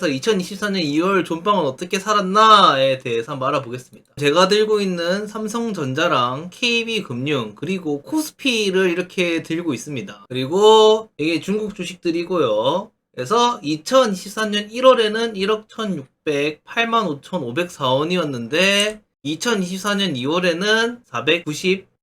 그래서 2024년 2월 존빵은 어떻게 살았나에 대해서 한번 알아보겠습니다. 제가 들고 있는 삼성전자랑 KB금융 그리고 코스피를 이렇게 들고 있습니다. 그리고 이게 중국 주식들이고요. 그래서 2024년 1월에는 1억 1608만 5504원이었는데 2024년 2월에는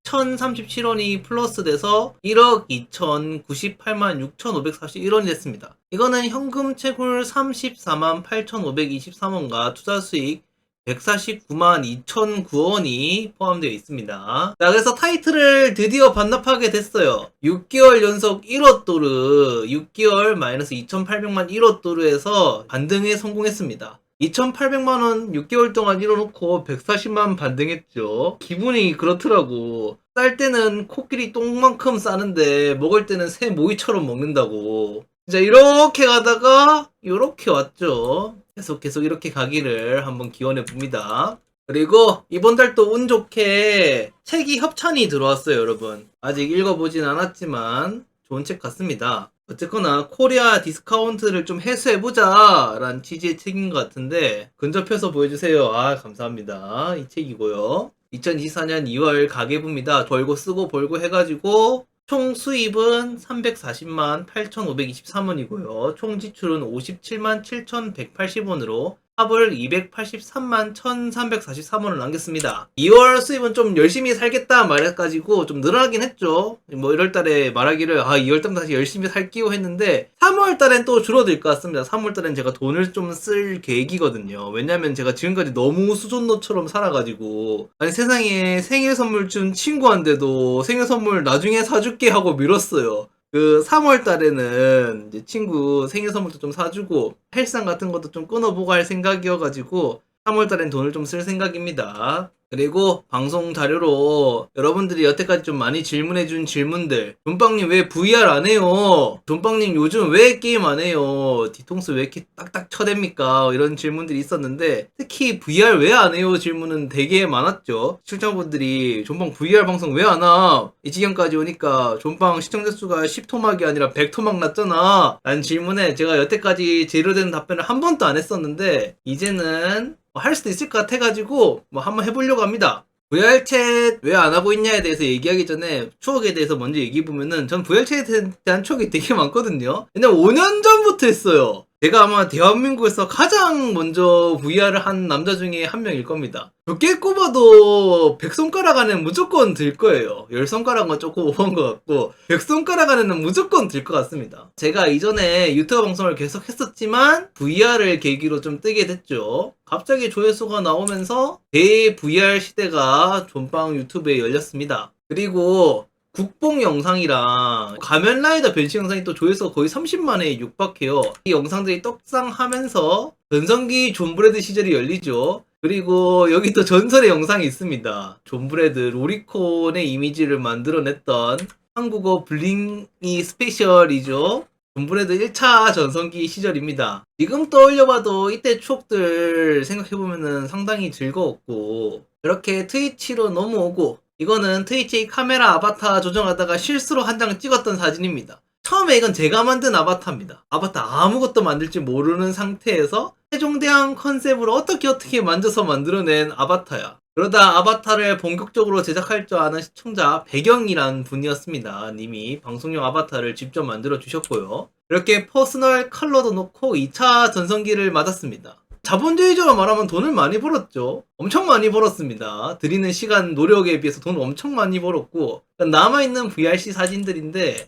1037원이 플러스 돼서 1억 2098만 6541원이 됐습니다. 이거는 현금 채굴 34만 8523원과 투자 수익 149만 2009원이 포함되어 있습니다. 자, 그래서 타이틀을 드디어 반납하게 됐어요. 6개월 연속 1억 도르, 6개월 마이너스 2800만 1억 도르에서 반등에 성공했습니다. 2800만원 6개월 동안 잃어놓고 140만 반등했죠. 기분이 그렇더라고. 쌀 때는 코끼리 똥만큼 싸는데 먹을 때는 새 모이처럼 먹는다고. 자, 이렇게 가다가 이렇게 왔죠. 계속 이렇게 가기를 한번 기원해 봅니다. 그리고 이번 달도 운 좋게 책이 협찬이 들어왔어요, 여러분. 아직 읽어보진 않았지만 좋은 책 같습니다. 어쨌거나 코리아 디스카운트를 좀 해소해보자 라는 취지의 책인 것 같은데 근접해서 보여주세요. 아, 감사합니다. 이 책이고요. 2024년 2월 가계부입니다. 벌고 쓰고 벌고 해가지고 총 수입은 340만 8523원이고요. 총 지출은 57만 7180원으로 합을 283만 1343원을 남겼습니다. 2월 수입은 좀 열심히 살겠다 말해가지고 좀 늘어나긴 했죠. 뭐 1월달에 말하기를 2월달부터 다시 열심히 살기로 했는데 3월달엔 또 줄어들 것 같습니다. 3월달엔 제가 돈을 좀 쓸 계획이거든요. 왜냐면 제가 지금까지 너무 수존노처럼 살아가지고 아니 세상에 생일 선물 준 친구한테도 생일 선물 나중에 사줄게 하고 미뤘어요. 그 3월 달에는 이제 친구 생일 선물도 좀 사주고 헬스장 같은 것도 좀 끊어보고 할 생각이어가지고 3월 달엔 돈을 좀 쓸 생각입니다. 그리고 방송 자료로 여러분들이 여태까지 좀 많이 질문해준 질문들. 존빵님 왜 VR 안 해요? 존빵님 요즘 왜 게임 안 해요? 뒤통수 왜 이렇게 딱딱 쳐댑니까? 이런 질문들이 있었는데 특히 VR 왜 안 해요? 질문은 되게 많았죠. 시청자분들이 존빵 VR 방송 왜 안 와? 이 지경까지 오니까 존빵 시청자 수가 10토막이 아니라 100토막 났잖아 라는 질문에 제가 여태까지 제대로된 답변을 한 번도 안 했었는데 이제는 할 수도 있을 것 같아가지고 뭐 한번 해보려고 합니다. VR챗 왜 안 하고 있냐에 대해서 얘기하기 전에 추억에 대해서 먼저 얘기해보면은 전 VR챗에 대한 추억이 되게 많거든요. 왜냐면 5년 전부터 했어요. 제가 아마 대한민국에서 가장 먼저 VR을 한 남자 중에 한 명일 겁니다. 몇개 꼽아도 100손가락 안에는 무조건 들 거예요. 10손가락은 조금 오버한 것 같고 100손가락 안에는 무조건 들 것 같습니다. 제가 이전에 유튜브 방송을 계속 했었지만 VR을 계기로 좀 뜨게 됐죠. 갑자기 조회수가 나오면서 대 VR 시대가 존빵 유튜브에 열렸습니다. 그리고 국뽕 영상이랑 가면라이더 변신 영상이 또 조회수가 거의 30만에 육박해요. 이 영상들이 떡상하면서 전성기 존브레드 시절이 열리죠. 그리고 여기 또 전설의 영상이 있습니다. 존브레드 로리콘의 이미지를 만들어냈던 한국어 블링이 스페셜이죠. 존브레드 1차 전성기 시절입니다. 지금 떠올려봐도 이때 추억들 생각해보면 상당히 즐거웠고 그렇게 트위치로 넘어오고 이거는 트위치 카메라 아바타 조정하다가 실수로 한 장 찍었던 사진입니다. 처음에 이건 제가 만든 아바타입니다. 아바타 아무것도 만들 줄 모르는 상태에서 세종대왕 컨셉으로 어떻게 만져서 만들어낸 아바타야. 그러다 아바타를 본격적으로 제작할 줄 아는 시청자 배경이란 분이었습니다. 님이 방송용 아바타를 직접 만들어 주셨고요. 이렇게 퍼스널 컬러도 넣고 2차 전성기를 맞았습니다. 자본주의적으로 말하면 돈을 많이 벌었죠. 엄청 많이 벌었습니다. 드리는 시간, 노력에 비해서 돈 엄청 많이 벌었고 남아있는 VRC 사진들인데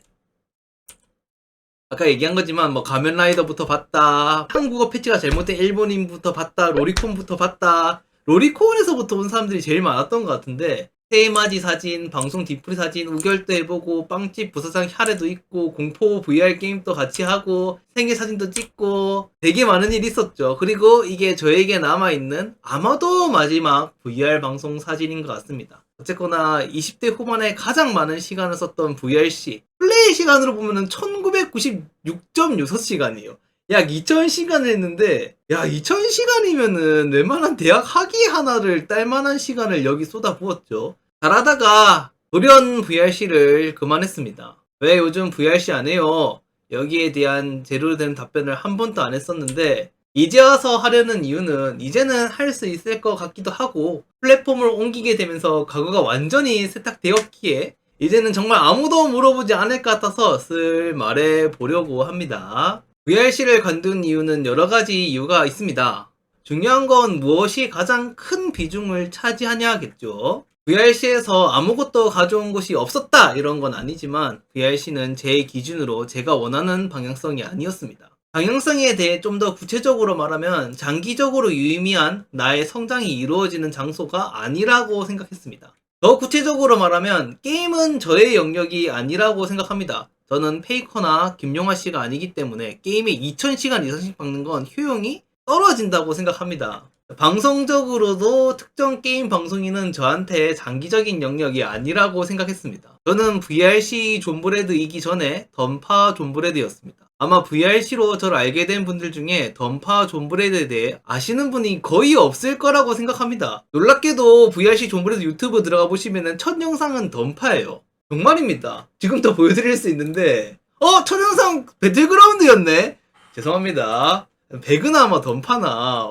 아까 얘기한 거지만 뭐 가면라이더부터 봤다, 한국어 패치가 잘못된 일본인부터 봤다, 로리콘부터 봤다. 로리콘에서부터 온 사람들이 제일 많았던 것 같은데 세이마지 사진, 방송 뒤풀이 사진, 우결도 해보고 빵집 부사장 혈에도 있고 공포 VR 게임도 같이 하고 생일 사진도 찍고 되게 많은 일이 있었죠. 그리고 이게 저에게 남아있는 아마도 마지막 VR 방송 사진인 것 같습니다. 어쨌거나 20대 후반에 가장 많은 시간을 썼던 VRC 플레이 시간으로 보면은 1996.6시간이에요. 약 2000시간을 했는데 야 2000시간이면은 웬만한 대학 학위 하나를 딸만한 시간을 여기 쏟아부었죠. 잘하다가 돌연 VRC를 그만했습니다. 왜 요즘 VRC 안 해요? 여기에 대한 제대로 된 답변을 한 번도 안 했었는데 이제 와서 하려는 이유는 이제는 할 수 있을 것 같기도 하고 플랫폼을 옮기게 되면서 가구가 완전히 세탁되었기에 이제는 정말 아무도 물어보지 않을 것 같아서 슬 말해 보려고 합니다. VRC를 관둔 이유는 여러 가지 이유가 있습니다. 중요한 건 무엇이 가장 큰 비중을 차지하냐겠죠. VRC에서 아무것도 가져온 것이 없었다 이런 건 아니지만 VRC는 제 기준으로 제가 원하는 방향성이 아니었습니다. 방향성에 대해 좀 더 구체적으로 말하면 장기적으로 유의미한 나의 성장이 이루어지는 장소가 아니라고 생각했습니다. 더 구체적으로 말하면 게임은 저의 영역이 아니라고 생각합니다. 저는 페이커나 김용하 씨가 아니기 때문에 게임에 2000시간 이상씩 박는 건 효용이 떨어진다고 생각합니다. 방송적으로도 특정 게임 방송인은 저한테 장기적인 영역이 아니라고 생각했습니다. 저는 VRC 존브레드이기 전에 던파 존브레드였습니다. 아마 VRC로 저를 알게 된 분들 중에 던파 존브레드에 대해 아시는 분이 거의 없을 거라고 생각합니다. 놀랍게도 VRC 존브레드 유튜브 들어가 보시면 첫 영상은 던파예요. 정말입니다. 지금도 보여드릴 수 있는데 첫 영상 배틀그라운드였네? 죄송합니다. 배그나 아마 던파나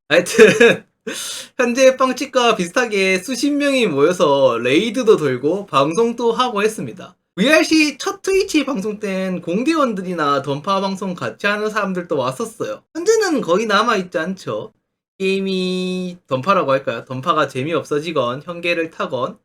하여튼 현재 빵집과 비슷하게 수십 명이 모여서 레이드도 돌고 방송도 하고 했습니다. VRC 첫 트위치 방송 땐 공대원들이나 던파 방송 같이 하는 사람들도 왔었어요. 현재는 거의 남아있지 않죠. 게임이 던파라고 할까요? 던파가 재미없어지건 현계를 타건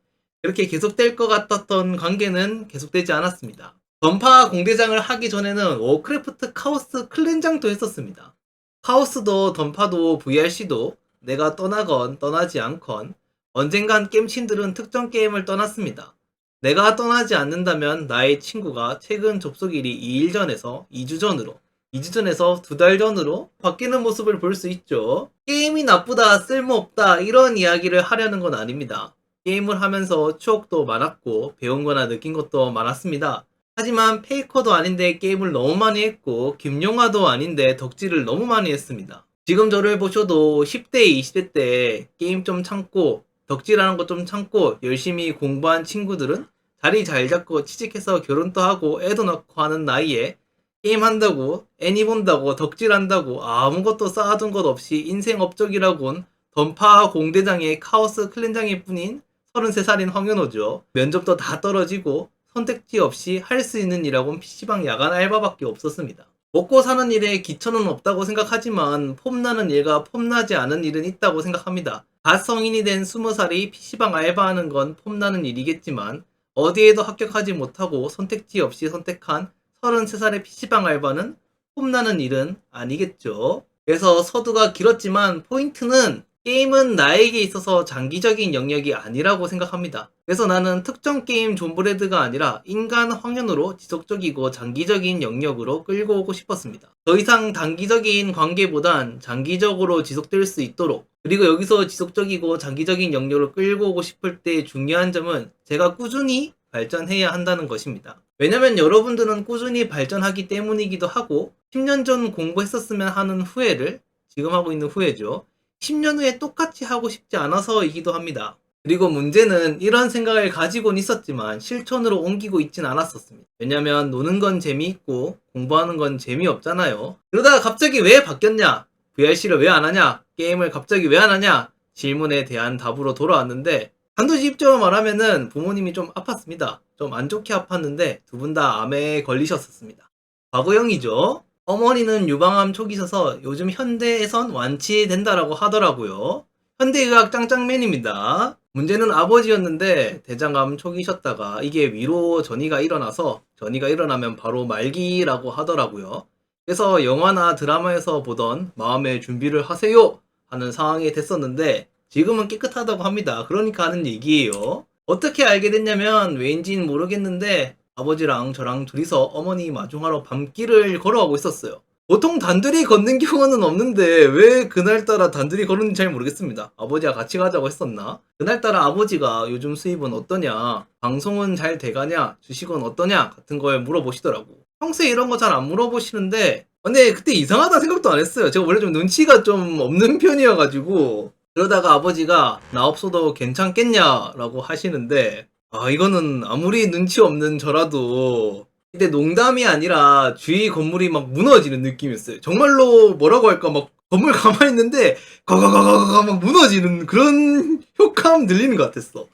이렇게 계속될 것 같았던 관계는 계속되지 않았습니다. 던파 공대장을 하기 전에는 워크래프트 카오스 클랜장도 했었습니다. 카오스도 던파도 VRC도 내가 떠나건 떠나지 않건 언젠간 게임친들은 특정 게임을 떠났습니다. 내가 떠나지 않는다면 나의 친구가 최근 접속일이 2일 전에서 2주 전으로 2주 전에서 2달 전으로 바뀌는 모습을 볼 수 있죠. 게임이 나쁘다 쓸모없다 이런 이야기를 하려는 건 아닙니다. 게임을 하면서 추억도 많았고 배운 거나 느낀 것도 많았습니다. 하지만 페이커도 아닌데 게임을 너무 많이 했고 김용화도 아닌데 덕질을 너무 많이 했습니다. 지금 저를 보셔도 10대, 20대 때 게임 좀 참고 덕질하는 거 좀 참고 열심히 공부한 친구들은 자리 잘 잡고 취직해서 결혼도 하고 애도 낳고 하는 나이에 게임한다고 애니 본다고 덕질한다고 아무것도 쌓아둔 것 없이 인생 업적이라곤 던파 공대장의 카오스 클랜장일 뿐인 33살인 황현호죠. 면접도 다 떨어지고 선택지 없이 할 수 있는 일하곤 PC방 야간 알바밖에 없었습니다. 먹고 사는 일에 기천은 없다고 생각하지만 폼나는 일과 폼나지 않은 일은 있다고 생각합니다. 갓 성인이 된 20살이 PC방 알바하는 건 폼나는 일이겠지만 어디에도 합격하지 못하고 선택지 없이 선택한 33살의 PC방 알바는 폼나는 일은 아니겠죠. 그래서 서두가 길었지만 포인트는 게임은 나에게 있어서 장기적인 영역이 아니라고 생각합니다. 그래서 나는 특정 게임 존브레드가 아니라 인간 황현으로 지속적이고 장기적인 영역으로 끌고 오고 싶었습니다. 더 이상 단기적인 관계보단 장기적으로 지속될 수 있도록 그리고 여기서 지속적이고 장기적인 영역을 끌고 오고 싶을 때 중요한 점은 제가 꾸준히 발전해야 한다는 것입니다. 왜냐면 여러분들은 꾸준히 발전하기 때문이기도 하고 10년 전 공부했었으면 하는 후회를 지금 하고 있는 후회죠. 10년 후에 똑같이 하고 싶지 않아서이기도 합니다. 그리고 문제는 이런 생각을 가지고는 있었지만 실천으로 옮기고 있진 않았었습니다. 왜냐면 노는 건 재미있고 공부하는 건 재미없잖아요. 그러다가 갑자기 왜 바뀌었냐? VRC를 왜 안 하냐? 게임을 갑자기 왜 안 하냐? 질문에 대한 답으로 돌아왔는데 단도직입적으로 말하면은 부모님이 좀 아팠습니다. 좀 안 좋게 아팠는데 두 분 다 암에 걸리셨었습니다. 과거형이죠. 어머니는 유방암 초기셔서 요즘 현대에선 완치된다라고 하더라고요. 현대의학 짱짱맨입니다. 문제는 아버지였는데 대장암 초기셨다가 이게 위로 전이가 일어나서 전이가 일어나면 바로 말기라고 하더라고요. 그래서 영화나 드라마에서 보던 마음의 준비를 하세요 하는 상황이 됐었는데 지금은 깨끗하다고 합니다. 그러니까 하는 얘기예요. 어떻게 알게 됐냐면 왜인지는 모르겠는데 아버지랑 저랑 둘이서 어머니 마중하러 밤길을 걸어가고 있었어요. 보통 단둘이 걷는 경우는 없는데 왜 그날따라 단둘이 걸었는지 잘 모르겠습니다. 아버지가 같이 가자고 했었나? 그날따라 아버지가 요즘 수입은 어떠냐? 방송은 잘 돼가냐? 주식은 어떠냐? 같은 걸 물어보시더라고. 평소에 이런 거 잘 안 물어보시는데 근데 그때 이상하다 생각도 안 했어요. 제가 원래 좀 눈치가 좀 없는 편이어가지고 그러다가 아버지가 나 없어도 괜찮겠냐라고 하시는데 이거는 아무리 눈치 없는 저라도 근데 농담이 아니라 주위 건물이 막 무너지는 느낌이었어요. 정말로 뭐라고 할까 막 건물 가만히 있는데 가가가가가 막 무너지는 그런 효과음 들리는 것 같았어.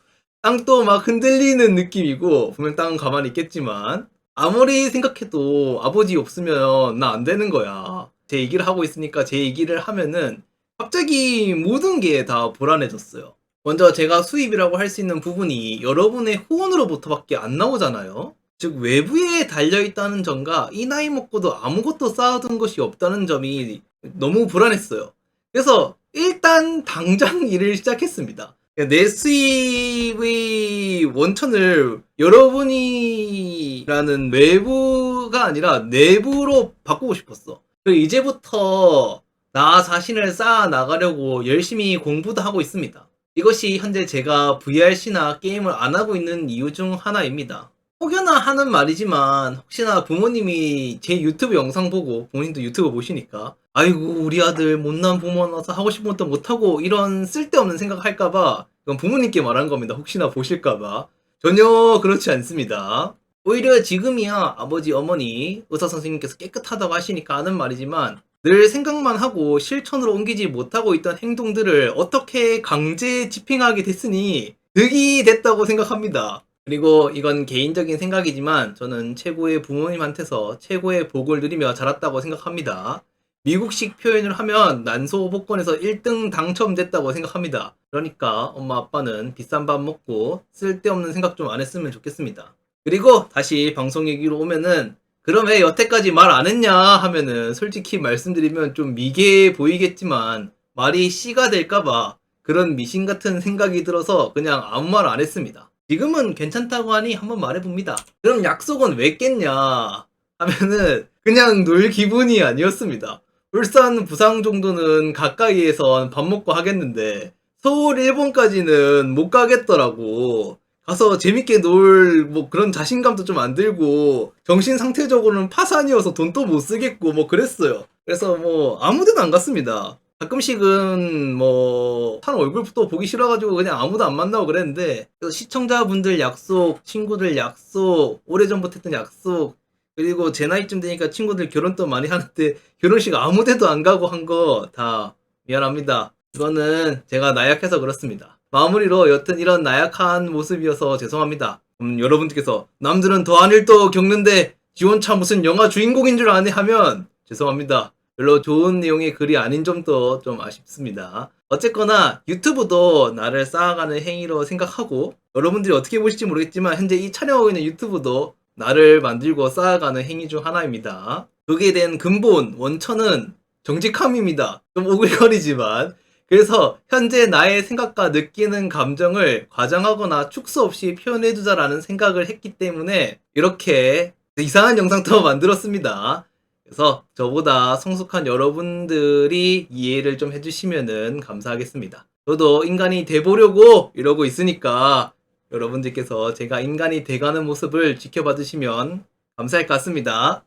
땅도 막 흔들리는 느낌이고 분명 땅은 가만히 있겠지만 아무리 생각해도 아버지 없으면 나 안 되는 거야. 제 얘기를 하고 있으니까 제 얘기를 하면은 갑자기 모든 게 다 불안해졌어요. 먼저 제가 수입이라고 할 수 있는 부분이 여러분의 후원으로부터밖에 안 나오잖아요. 즉 외부에 달려있다는 점과 이 나이 먹고도 아무것도 쌓아둔 것이 없다는 점이 너무 불안했어요. 그래서 일단 당장 일을 시작했습니다. 내 수입의 원천을 여러분이라는 외부가 아니라 내부로 바꾸고 싶었어. 그리고 이제부터 나 자신을 쌓아 나가려고 열심히 공부도 하고 있습니다. 이것이 현재 제가 VRC나 게임을 안 하고 있는 이유 중 하나입니다. 혹여나 하는 말이지만 혹시나 부모님이 제 유튜브 영상 보고 부모님도 유튜브 보시니까 아이고 우리 아들 못난 부모 나서 하고 싶은 것도 못하고 이런 쓸데없는 생각할까봐 이건 부모님께 말한 겁니다. 혹시나 보실까봐. 전혀 그렇지 않습니다. 오히려 지금이야 아버지 어머니 의사 선생님께서 깨끗하다고 하시니까 하는 말이지만 늘 생각만 하고 실천으로 옮기지 못하고 있던 행동들을 어떻게 강제 집행하게 됐으니 득이 됐다고 생각합니다. 그리고 이건 개인적인 생각이지만 저는 최고의 부모님한테서 최고의 복을 누리며 자랐다고 생각합니다. 미국식 표현을 하면 난소 복권에서 1등 당첨됐다고 생각합니다. 그러니까 엄마 아빠는 비싼 밥 먹고 쓸데없는 생각 좀 안 했으면 좋겠습니다. 그리고 다시 방송 얘기로 오면은 그럼 왜 여태까지 말 안 했냐 하면은 솔직히 말씀드리면 좀 미개해 보이겠지만 말이 씨가 될까봐 그런 미신 같은 생각이 들어서 그냥 아무 말 안 했습니다. 지금은 괜찮다고 하니 한번 말해봅니다. 그럼 약속은 왜 깼냐 하면은 그냥 놀 기분이 아니었습니다. 울산 부상 정도는 가까이에선 밥 먹고 하겠는데 서울 일본까지는 못 가겠더라고. 가서 재밌게 놀 뭐 그런 자신감도 좀 안 들고 정신 상태적으로는 파산이어서 돈도 못 쓰겠고 뭐 그랬어요. 그래서 뭐 아무 데도 안 갔습니다. 가끔씩은 뭐 사람 얼굴부터 보기 싫어가지고 그냥 아무도 안 만나고 그랬는데 시청자분들 약속, 친구들 약속, 오래전부터 했던 약속 그리고 제 나이쯤 되니까 친구들 결혼도 많이 하는데 결혼식 아무 데도 안 가고 한 거 다 미안합니다. 이거는 제가 나약해서 그렇습니다. 마무리로 여튼 이런 나약한 모습이어서 죄송합니다. 여러분들께서 남들은 더한 일도 겪는데 지원차 무슨 영화 주인공인 줄 아네 하면 죄송합니다. 별로 좋은 내용의 글이 아닌 점도 좀 아쉽습니다. 어쨌거나 유튜브도 나를 쌓아가는 행위로 생각하고 여러분들이 어떻게 보실지 모르겠지만 현재 이 촬영하고 있는 유튜브도 나를 만들고 쌓아가는 행위 중 하나입니다. 그게 된 근본 원천은 정직함입니다. 좀 오글거리지만 그래서 현재 나의 생각과 느끼는 감정을 과장하거나 축소 없이 표현해두자라는 생각을 했기 때문에 이렇게 이상한 영상도 만들었습니다. 그래서 저보다 성숙한 여러분들이 이해를 좀 해주시면은 감사하겠습니다. 저도 인간이 돼보려고 이러고 있으니까 여러분들께서 제가 인간이 돼가는 모습을 지켜봐 주시면 감사할 것 같습니다.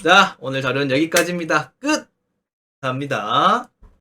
자, 오늘 자료는 여기까지입니다. 끝! 감사합니다.